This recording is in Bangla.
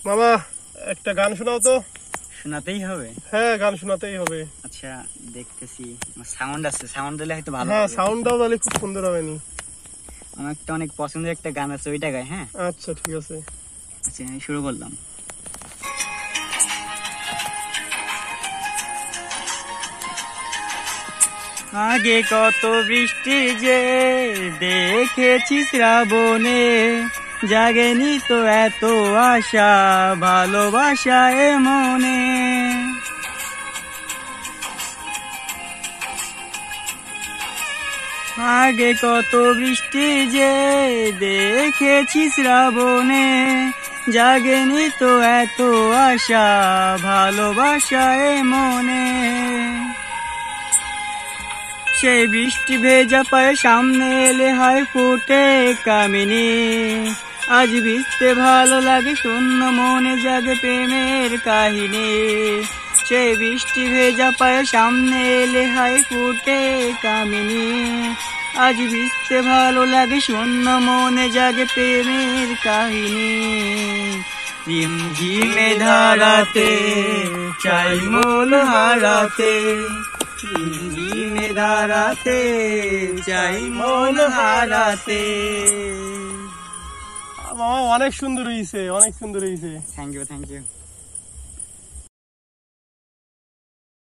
মামা একটা গান শোনাও তো। শোনাতেই হবে? হ্যাঁ, গান শোনাতেই হবে। আচ্ছা দেখতেছি, সাউন্ড আছে, সাউন্ড দিলে হয়তো ভালো হ্যাঁ, হবে। সাউন্ডটাও তাহলে খুব সুন্দর হবে নি। আমার একটা অনেক পছন্দের একটা গান আছে, ওইটা গাই। হ্যাঁ আচ্ছা ঠিক আছে। আচ্ছা আমি শুরু করলাম। আগে কত বৃষ্টি যে দেখেছি শ্রাবণে, জাগেনি তো এত আশা ভালোবাসা এ মনে। আগে কত বৃষ্টি যে দেখেছি শ্রাবণে, জাগেনি তো এত আশা ভালোবাসা এ মনে। সেই বৃষ্টি ভেজা পায়ে সামনে এলে হয় ফুটে কামিনী, আজ ভিজতে ভালো লাগে শূন্য মনে জাগে প্রেমের কাহিনী। সেই বৃষ্টি ভেজা পায়ে সামনে এলে হয় ফুটে কামিনী, আজ ভিজতে ভালো লাগে শূন্য মনে জাগে প্রেমের কাহিনী। ঝিমঝিমে ধারাতে চাই মন হারাতে, ঝিমঝিমে ধারাতে চাই মন হারাতে। মামা অনেক সুন্দর হয়েছে, অনেক সুন্দর হয়েছে। Thank you.